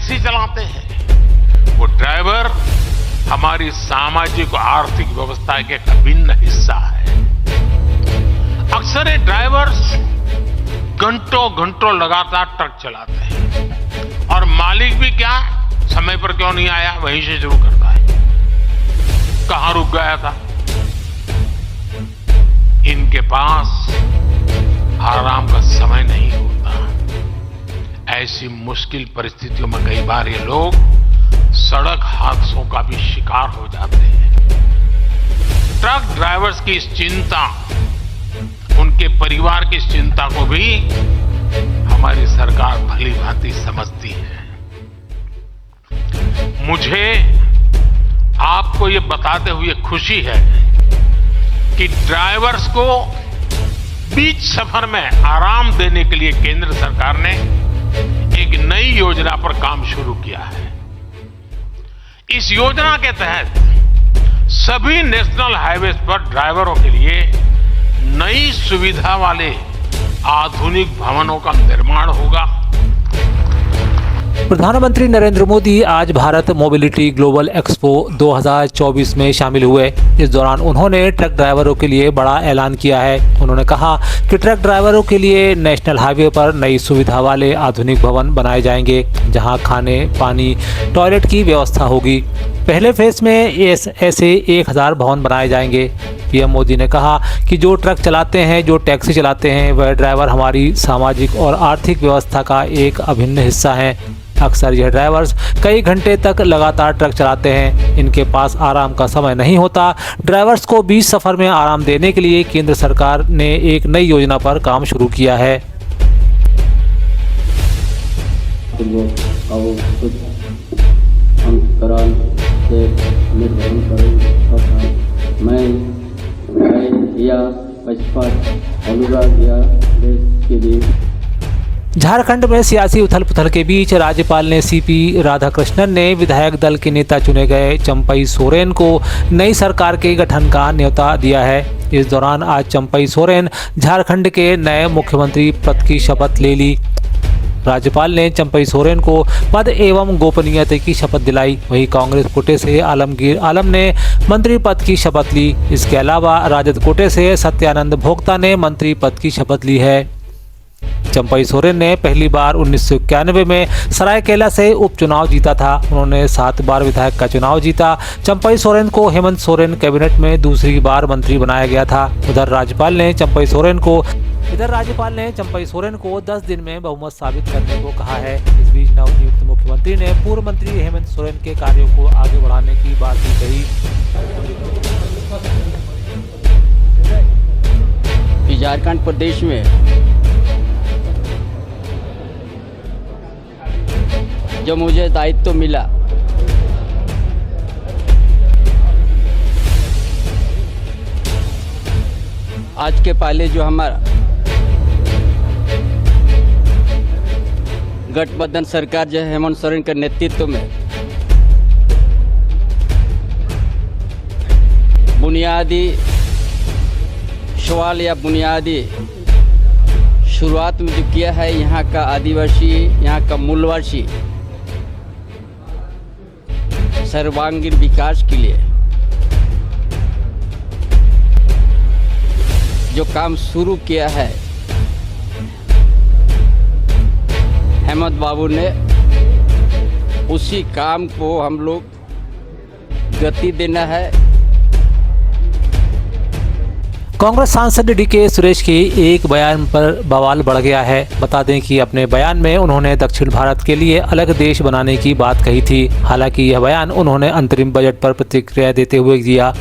Taxi चलाते हैं, वो ड्राइवर हमारी सामाजिक और आर्थिक व्यवस्था के एक अभिन्न हिस्सा है। अक्सर ये ड्राइवर्स घंटों घंटों लगातार ट्रक चलाते हैं और मालिक भी क्या समय पर क्यों नहीं आया वहीं से शुरू करता है, कहां रुक गया था। इनके पास आराम का समय नहीं होता। ऐसी मुश्किल परिस्थितियों में कई बार ये लोग सड़क हादसों का भी शिकार हो जाते हैं। ट्रक ड्राइवर्स की इस चिंता, उनके परिवार की इस चिंता को भी हमारी सरकार भली भांति समझती है। मुझे आपको ये बताते हुए खुशी है कि ड्राइवर्स को बीच सफर में आराम देने के लिए केंद्र सरकार ने एक नई योजना पर काम शुरू किया है। इस योजना के तहत सभी नेशनल हाईवेज पर ड्राइवरों के लिए नई सुविधा वाले आधुनिक भवनों का निर्माण होगा। प्रधानमंत्री नरेंद्र मोदी आज भारत मोबिलिटी ग्लोबल एक्सपो 2024 में शामिल हुए। इस दौरान उन्होंने ट्रक ड्राइवरों के लिए बड़ा ऐलान किया है। उन्होंने कहा कि ट्रक ड्राइवरों के लिए नेशनल हाईवे पर नई सुविधा वाले आधुनिक भवन बनाए जाएंगे, जहां खाने, पानी, टॉयलेट की व्यवस्था होगी। पहले फेज में ऐसे 1000 भवन बनाए जाएंगे। पीएम मोदी ने कहा कि जो ट्रक चलाते हैं, जो टैक्सी चलाते हैं, वह ड्राइवर हमारी सामाजिक और आर्थिक व्यवस्था का एक अभिन्न हिस्सा हैं। अक्सर यह ड्राइवर्स कई घंटे तक लगातार ट्रक चलाते हैं। इनके पास आराम का समय नहीं होता। ड्राइवर्स को बीच सफर में आराम देने के लिए केंद्र सरकार ने एक नई योजना पर काम शुरू किया है। झारखंड में सियासी उथल पुथल के बीच राज्यपाल ने सीपी राधाकृष्णन ने विधायक दल के नेता चुने गए चंपई सोरेन को नई सरकार के गठन का न्योता दिया है। इस दौरान आज चंपई सोरेन झारखंड के नए मुख्यमंत्री पद की शपथ ले ली। राज्यपाल ने चंपई सोरेन को पद एवं गोपनीयता की शपथ दिलाई। वहीं कांग्रेस कोटे से आलमगीर आलम ने मंत्री पद की शपथ ली। इसके अलावा राजद कोटे से सत्यानंद भोक्ता ने मंत्री पद की शपथ ली है। चंपई सोरेन ने पहली बार 1991 में सरायकेला से उपचुनाव जीता था। उन्होंने 7 बार विधायक का चुनाव जीता। चंपई सोरेन को हेमंत सोरेन कैबिनेट में दूसरी बार मंत्री बनाया गया था। उधर राज्यपाल ने चंपई सोरेन को 10 दिन में बहुमत साबित करने को कहा है। इस बीच नवनियुक्त मुख्यमंत्री ने पूर्व मंत्री हेमंत सोरेन के कार्यों को आगे बढ़ाने की बात भी कही। झारखंड प्रदेश में जो मुझे दायित्व मिला, आज के पहले जो हमारा गठबंधन सरकार जो है हेमंत सोरेन के नेतृत्व में बुनियादी सवाल या बुनियादी शुरुआत में जो किया है, यहाँ का आदिवासी, यहाँ का मूलवासी सर्वांगीण विकास के लिए जो काम शुरू किया है हेमंत बाबू ने, उसी काम को हम लोग गति देना है। कांग्रेस सांसद डीके सुरेश के एक बयान पर बवाल बढ़ गया है। बता दें कि अपने बयान में उन्होंने दक्षिण भारत के लिए अलग देश बनाने की बात कही थी। हालांकि यह बयान उन्होंने अंतरिम बजट पर प्रतिक्रिया देते हुए दिया।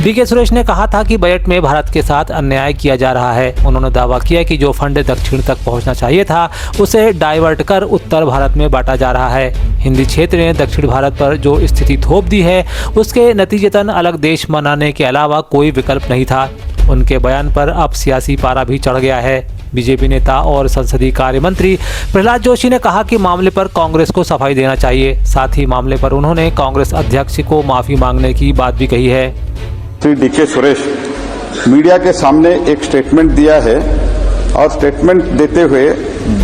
डीके सुरेश ने कहा था कि बजट में भारत के साथ अन्याय किया जा रहा है। उन्होंने दावा किया कि जो फंड दक्षिण तक पहुंचना चाहिए था, उसे डाइवर्ट कर उत्तर भारत में बांटा जा रहा है। हिंदी क्षेत्र ने दक्षिण भारत पर जो स्थिति थोप दी है, उसके नतीजतन अलग देश बनाने के अलावा कोई विकल्प नहीं था। उनके बयान पर अब सियासी पारा भी चढ़ गया है। बीजेपी नेता और संसदीय कार्य मंत्री प्रहलाद जोशी ने कहा कि मामले पर कांग्रेस को सफाई देना चाहिए। साथ ही मामले पर उन्होंने कांग्रेस अध्यक्ष को माफी मांगने की बात भी कही है। श्री डीके सुरेश मीडिया के सामने एक स्टेटमेंट दिया है और स्टेटमेंट देते हुए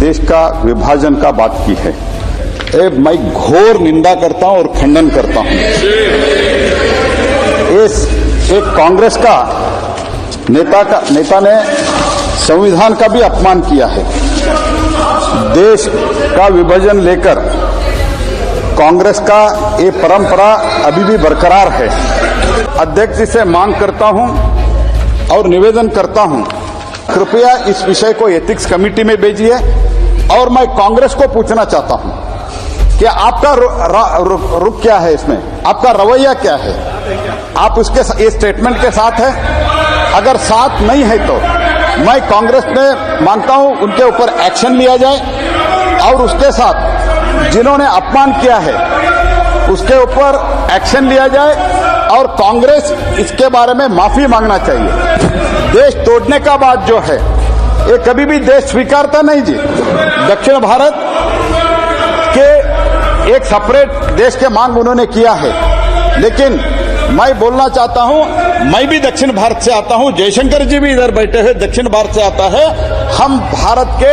देश का विभाजन का बात की है। मैं घोर निंदा करता हूं और खंडन करता हूं। एक कांग्रेस का नेता ने संविधान का भी अपमान किया है। देश का विभाजन लेकर कांग्रेस का ये परंपरा अभी भी बरकरार है। अध्यक्ष जी से मांग करता हूं और निवेदन करता हूं, कृपया इस विषय को एथिक्स कमेटी में भेजिए। और मैं कांग्रेस को पूछना चाहता हूं कि आपका रुख क्या है, इसमें आपका रवैया क्या है? आप उसके ये स्टेटमेंट के साथ है? अगर साथ नहीं है तो मैं कांग्रेस में मांगता हूं उनके ऊपर एक्शन लिया जाए और उसके साथ जिन्होंने अपमान किया है उसके ऊपर एक्शन लिया जाए और कांग्रेस इसके बारे में माफी मांगना चाहिए। देश तोड़ने का बात जो है ये कभी भी देश स्वीकारता नहीं जी। दक्षिण भारत के एक सेपरेट देश के मांग उन्होंने किया है, लेकिन मैं बोलना चाहता हूं, मैं भी दक्षिण भारत से आता हूं, जयशंकर जी भी इधर बैठे हैं, दक्षिण भारत से आता है। हम भारत के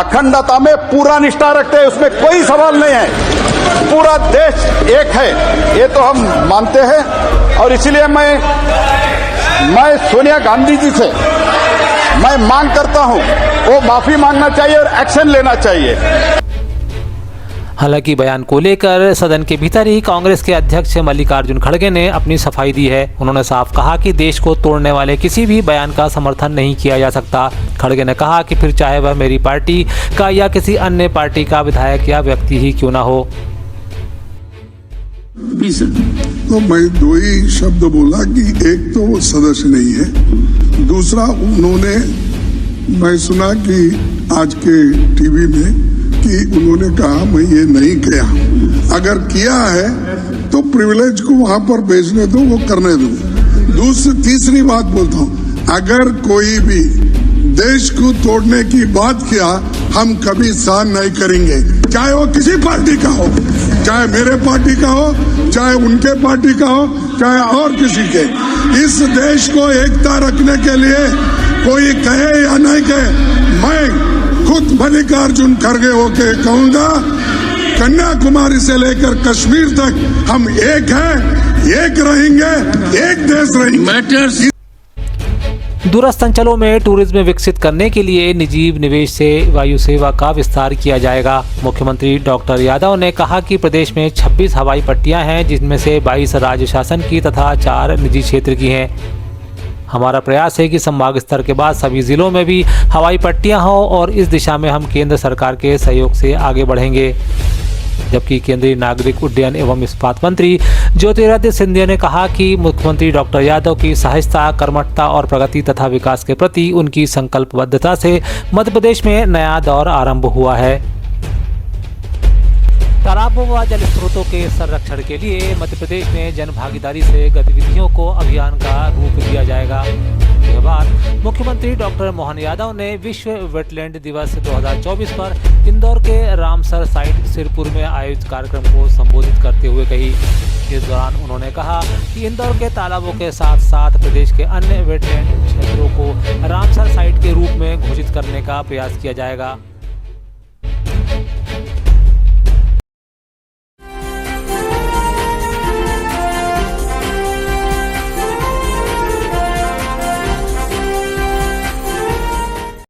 अखंडता में पूरा निष्ठा रखते हैं, उसमें कोई सवाल नहीं है। पूरा देश एक है ये तो हम मानते हैं और इसलिए मैं सोनिया गांधी जी से मैं मांग करता हूं वो माफी मांगना चाहिए और एक्शन लेना चाहिए। हालांकि बयान को लेकर सदन के भीतर ही कांग्रेस के अध्यक्ष मल्लिकार्जुन खड़गे ने अपनी सफाई दी है। उन्होंने साफ कहा कि देश को तोड़ने वाले किसी भी बयान का समर्थन नहीं किया जा सकता। खड़गे ने कहा कि फिर चाहे वह मेरी पार्टी का या किसी अन्य पार्टी का विधायक या व्यक्ति ही क्यों ना हो। तो मैं दो ही शब्द बोला कि एक तो वो सदस्य नहीं है, दूसरा मैं सुना कि आज के टीवी में कि उन्होंने कहा मैं ये नहीं किया। अगर किया है तो प्रिविलेज को वहां पर भेजने दो, वो करने दो। तीसरी बात बोलता हूँ, अगर कोई भी देश को तोड़ने की बात किया हम कभी सहन नहीं करेंगे, चाहे वो किसी पार्टी का हो, चाहे मेरे पार्टी का हो, चाहे उनके पार्टी का हो, चाहे और किसी के। इस देश को एकता रखने के लिए कोई कहे या नहीं कहे, मैं खुद मल्लिकार्जुन खड़गे होके कहूंगा, कन्याकुमारी से लेकर कश्मीर तक हम एक हैं, एक रहेंगे, एक देश रहेंगे। दूरस्थ अंचलों में टूरिज्म विकसित करने के लिए निजी निवेश से वायु सेवा का विस्तार किया जाएगा। मुख्यमंत्री डॉक्टर यादव ने कहा कि प्रदेश में 26 हवाई पट्टियां हैं, जिनमें से 22 राज्य शासन की तथा 4 निजी क्षेत्र की हैं। हमारा प्रयास है कि संभाग स्तर के बाद सभी जिलों में भी हवाई पट्टियां हो और इस दिशा में हम केंद्र सरकार के सहयोग से आगे बढ़ेंगे। जबकि केंद्रीय नागरिक उड्डयन एवं इस्पात मंत्री ज्योतिरादित्य सिंधिया ने कहा कि मुख्यमंत्री डॉक्टर यादव की सहजता, कर्मठता और प्रगति तथा विकास के प्रति उनकी संकल्पबद्धता से मध्य प्रदेश में नया दौर आरंभ हुआ है। तालाबों व जल स्रोतों के संरक्षण के लिए मध्य प्रदेश में जन भागीदारी से गतिविधियों को अभियान का रूप दिया जाएगा। यह बात मुख्यमंत्री डॉक्टर मोहन यादव ने विश्व वेटलैंड दिवस 2024 पर इंदौर के रामसर साइट सिरपुर में आयोजित कार्यक्रम को संबोधित करते हुए कही। इस दौरान उन्होंने कहा कि इंदौर के तालाबों के साथ साथ प्रदेश के अन्य वेटलैंड क्षेत्रों को रामसर साइट के रूप में घोषित करने का प्रयास किया जाएगा।